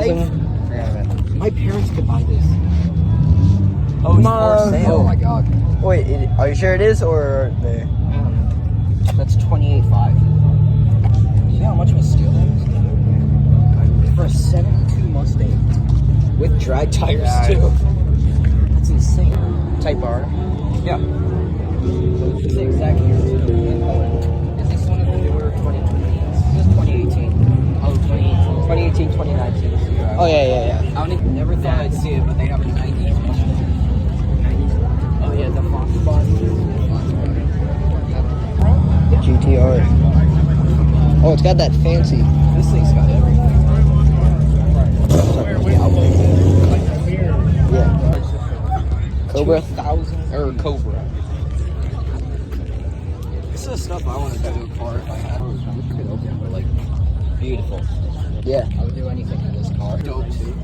$10,000. My parents could buy this. Oh, it's for sale. Oh my god. Wait, are you sure it is, or they? That's $28,500. See how much of a steal that is? For a 72 Mustang. With drag tires too. That's insane. Type R. Yeah. It's the exact year too. Is this one of the newer 2020s? This is 2018. Oh, 2018, 2019. Oh yeah. I never thought I'd see it, but they have a 90s Mustang. 90s? Oh yeah, the Fox Body. GTR. Oh, it's got that fancy. This thing's got everything. Yeah. Cobra? 2000 or Cobra. This is the stuff I want to do to a car if I had it. But like, beautiful. Yeah. I would do anything in this car. Dope too.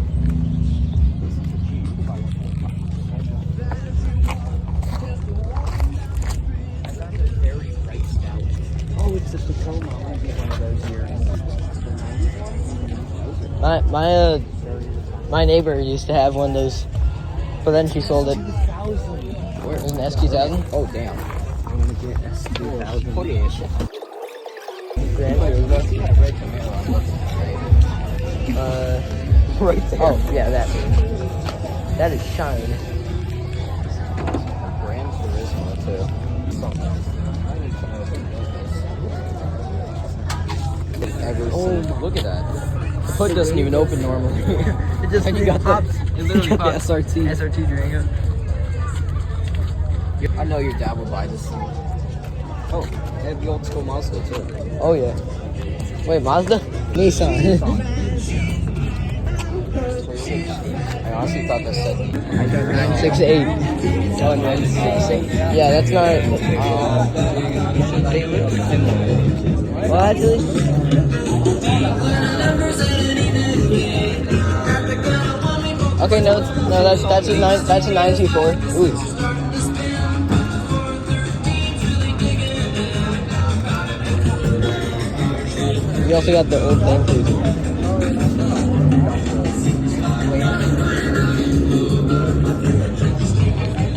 Oh, it's a Tacoma. I might be one of those here. My neighbor used to have one of those, but then she sold it. Where is an S2000? Oh damn! I want to get S2000. Holy shit! Right there. Oh yeah, that is shine. Gran Turismo too. Look at that. The hood doesn't even open normally. It just and you got pops. It literally pops. The SRT. SRT Durango. I know your dad would buy this thing. Oh, they have the old school Mazda too. Oh yeah. Wait, Mazda? Nissan. I honestly thought that said 968. Oh, 968. Yeah, that's not. Well, actually. Okay, no, that's a 924. Ooh. You also got the old thing too.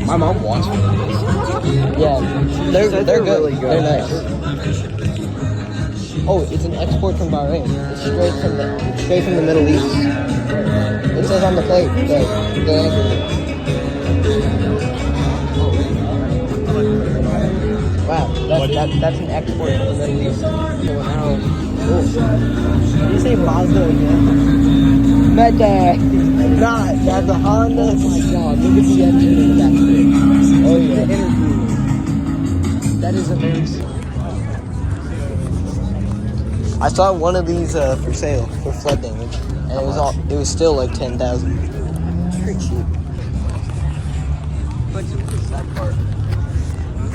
My mom wants one of these. Yeah, they're good. Really good. They're nice. Oh, it's an export from Bahrain. It's straight from the Middle East. It says on the plate the Wow, that's an export from the Middle East. Wow. Cool. Did you say Mazda again? Meta. Not. That's a Honda. Oh my god, look at the engine in the back. Oh yeah. That is amazing. I saw one of these for sale for flood damage, and it was still like 10,000. Pretty cheap. But what's that part?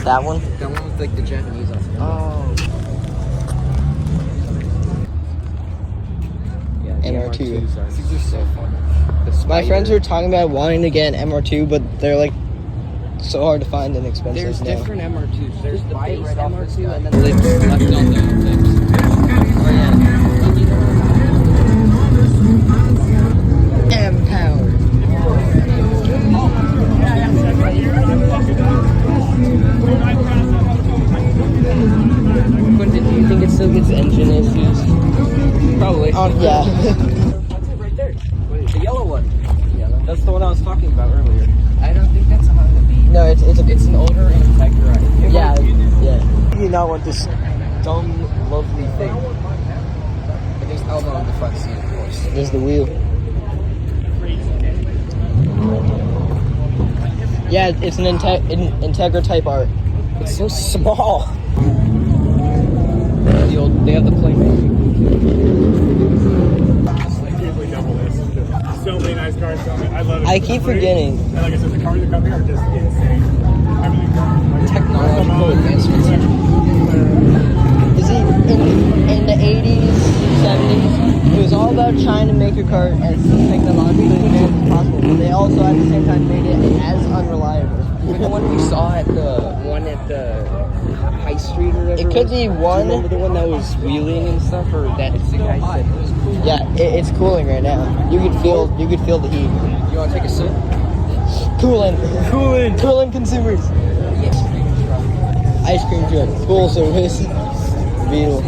That one? That one with like the Japanese on it. Oh. Yeah, MR2. These are so fun. My friends were talking about wanting to get an MR2, but they're like so hard to find and expensive. There's now. different MR2s. There's the base MR2 and then the lips left on the lips. Oh yeah. M-Power. Do you think it still gets engine issues? Probably. Yeah. That's it right there. The yellow one. Yellow. That's the one I was talking about earlier. I don't think that's a Honda B. No, it's an older Integra. Yeah. You do not want this Dumb, lovely thing. But there's elbow on the front seat, of course. There's the wheel. Yeah, it's an Integra Type R. It's so small. They have the playmaking. So many nice cars coming. I love it. I keep forgetting. And like I said, the cars that come here are just insane. Everything's Technological advancements. Is it in the 80s, 70s? It was all about trying to make your car as technologically advanced as possible. But they also at the same time made it as unreliable. Like the one we saw at the High Street or whatever. It could be one. Do you remember the one that was wheeling and stuff, or that the guy said it was cool? Yeah, it's cooling right now. You could feel the heat. You want to take a sip? Cooling consumers. Yes. Ice cream truck, full service. Beetle.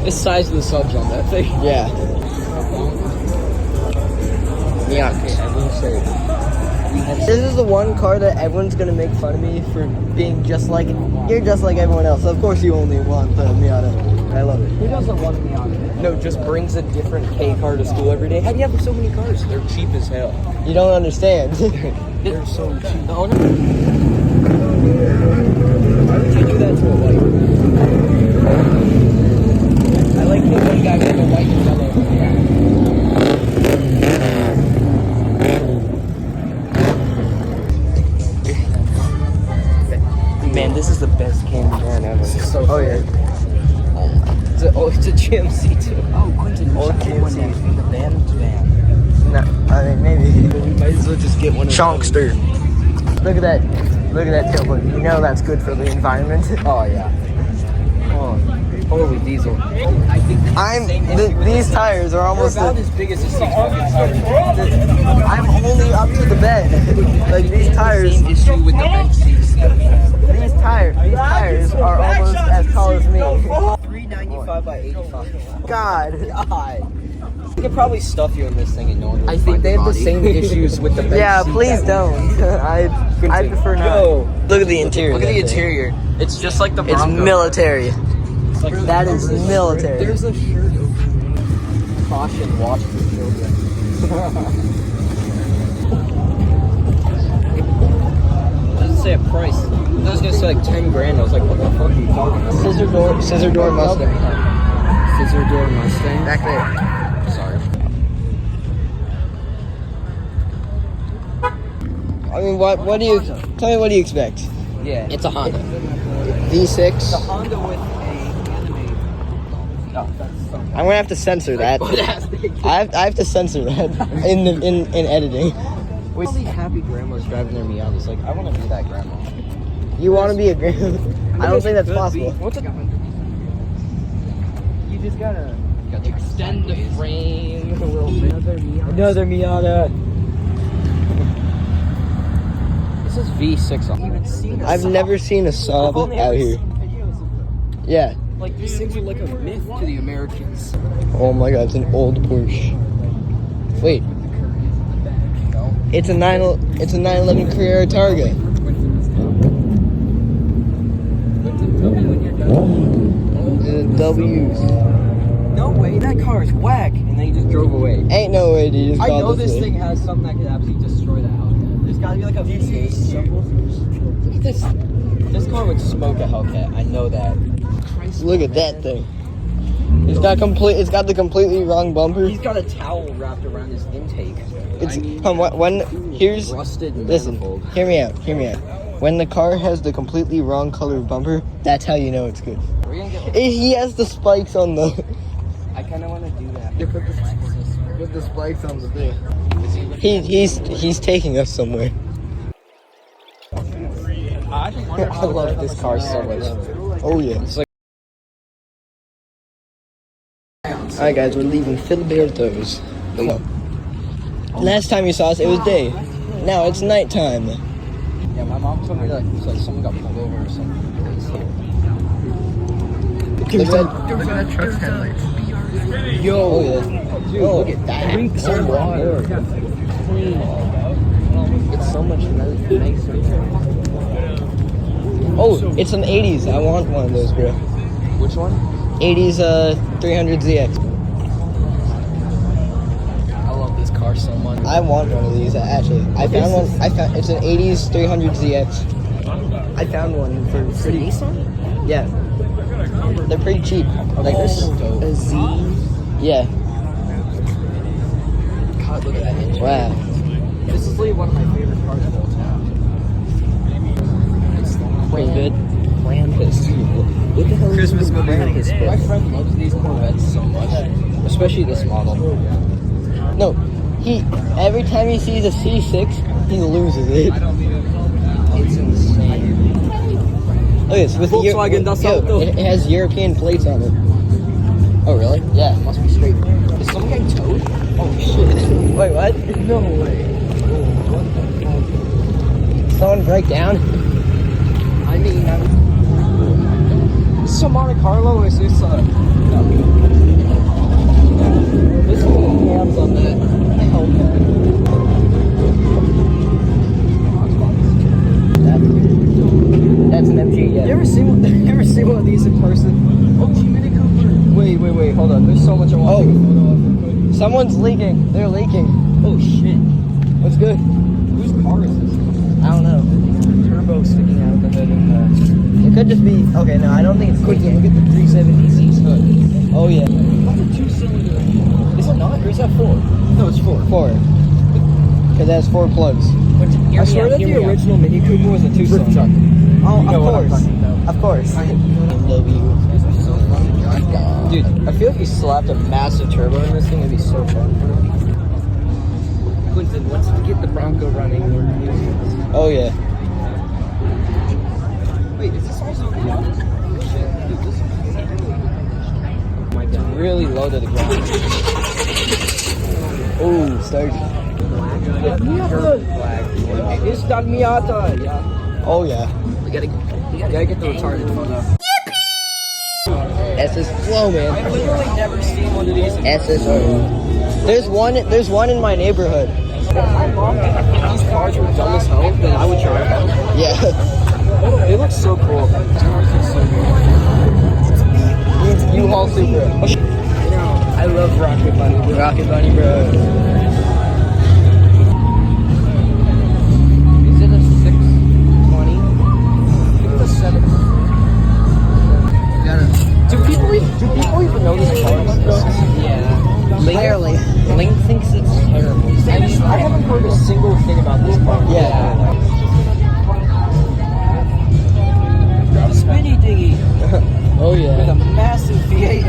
The size of the subs on that thing. Yeah. Yeah. Okay, I will say. This is the one car that everyone's gonna make fun of me for being just like you're just like everyone else. Of course, you only want the Miata. I love it. Who doesn't want a Miata? No, just brings a different K car to school every day. How do you have so many cars? They're cheap as hell. You don't understand. They're so cheap. The owner? Why would you do that to a white? I like the one guy with the white and yellow. Man, this is the best candy van ever. So Oh yeah. it's a GMC too. Oh, Quentin, Old GMC. The van. No, I mean maybe. We might as well just get one of Chonkster. Look at that tailpipe. You know that's good for the environment. Oh yeah. Oh, holy diesel. I think These tires are almost. about as big as a 600 tire. I'm only up to the bed. Like these tires. Same issue with the bench seats. These tires are almost as tall as me. 395 by 85. God. We could probably stuff you in this thing and no one would. I think they have the same issues with the bench Yeah, seat please that we don't. I prefer not. Yo, Look at the interior. look at the of that thing. interior. It's just like the It's Bronco. military. Like, That is military. There's a shirt over here. Caution, watch for children. Doesn't say a price. I was gonna say like 10 grand. I was like, what the fuck are you talking about? Scissor door Mustang. Scissor door Mustang. Back there. Sorry. I mean, what do you tell me? What do you expect? Yeah. It's a Honda. V6. The Honda with a handmade. Oh, that's something. I'm gonna have to censor that. I have to censor that in editing. All these happy grandmas driving their Miatas. Like, I want to be that grandma. You want to be a grandma? I don't think that's possible. What's a You just gotta extend the frame a little bit. Another Miata. This is V6 on. I've never seen a Saab out here. Yeah. Like, these things are like a myth to the Americans. Oh my God, it's an old Porsche. Wait, No. it's a 911 Carrera Targa. W's. No way, that car is whack. And then he just drove away. Ain't no way, dude. Just I call know this way. thing has something that could absolutely destroy that Hellcat. There's gotta be like a V8 symbol. Look at this. This car would smoke a Hellcat. I know that. Look at that thing. It's got the completely wrong bumper. He's got a towel wrapped around his intake. It's here's Rusted listen. manifold. Hear me out. When the car has the completely wrong colored bumper, that's how you know it's good. We're gonna get. He has the spikes on the. I kind of want to do that. Put the spikes on the thing. He's taking us somewhere. I love this car so much. Oh yeah. It's like. Alright guys, we're leaving Filiberto's. Last time you saw us, it was day. Now it's nighttime. Yeah, my mom told me that it's like someone got pulled over or something. Look at that truck's headlights. Yo, Oh yeah. dude, Oh, look at that. drink Oh some my water. Lord. Clean. It's so much nicer. Oh, it's an 80s. I want one of those, bro. Which one? 80s 300ZX. I love this car so much. I want one of these actually. I found one. It's an 80s 300ZX. I found one for pretty. Yeah. They're pretty cheap. Like this. A Z. Yeah. God, look at that engine. Wow. This is literally one of my favorite cars of all time. It's Pretty good. Krampus. What the hell Christmas is movie. Krampus? My friend loves these Corvettes so much, especially this model. No, every time he sees a C6, he loses it. It's insane. Look at this. With Volkswagen Das Auto. it has European plates on it. Oh, really? Yeah, it must be straight. Is someone getting towed? Oh, shit. Wait, what? No way. Someone break down? I mean, is this a Monte Carlo or is this no. This is hands on that helmet. That's an MG, yeah. You ever seen one of these in person? Oh, Mini Cooper. Wait, hold on. There's so much I want to take a photo of real quick. Someone's leaking. They're leaking. Oh, shit. What's good? Whose car is this? I don't know. Turbo sticking out of the hood and It could just be. Okay, no, I don't think it's Quick, leaking. look at the 370Z's hood. Oh, yeah. That's a 2-cylinder. Is it not? Or is that 4? No, it's 4. 4. Because it has 4 plugs. I swear that the original Mini Cooper was a 2-cylinder. Oh, You know what I'm talking about. Of course. These are so fun to drive. Dude, I feel if you slapped a massive turbo in this thing, it'd be so fun. Quinton, once we get the Bronco running, we're using this. Oh, yeah. Wait, is this also the Yacht? Shit, dude, this is... Oh my god. Really low to the ground. Oh, started. It's that Miata, yeah. Oh, yeah. We gotta get the retarded photo. SS Flow, man. I've literally never seen one of these. SSO. There's one in my neighborhood. If these cars were dumb as hell, then I would drive them. Yeah. They look so cool. These cars look so good. U-Haul Supra. I love Rocket Bunny. Rocket Bunny, bro. Is it a 620? It's a 7. Do people even know this car exists? Yeah. Barely. Link thinks it's terrible. I haven't heard a single thing about this car. Yeah. The spinny dinghy Oh, with a yeah. massive V8.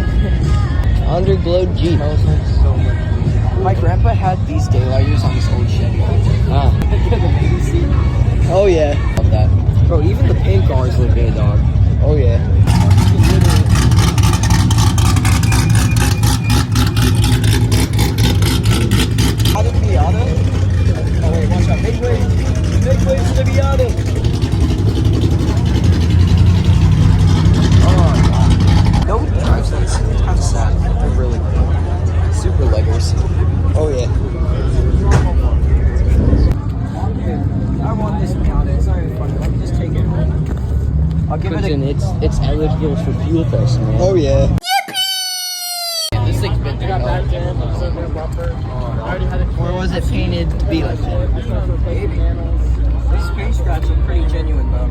Underglow Jeep. Smells like so much. My grandpa had these daylighters on his old Chevy. Ah. Oh, yeah. Love that. Bro, even the paint cars look good, dog. Oh, yeah. Out of Miata? Oh wait, watch out. Make way to the Miata. Oh god. Nobody drives these. It's kind of sad. They're really cool. Super leggers. Oh, yeah. I want this Miata. It's not even funny. Let me just take it. I'll give it a... It's eligible for fuel price, man. Oh, yeah. This thing's been there. Or was it painted to be like that? Maybe. These paint scratches are pretty genuine though.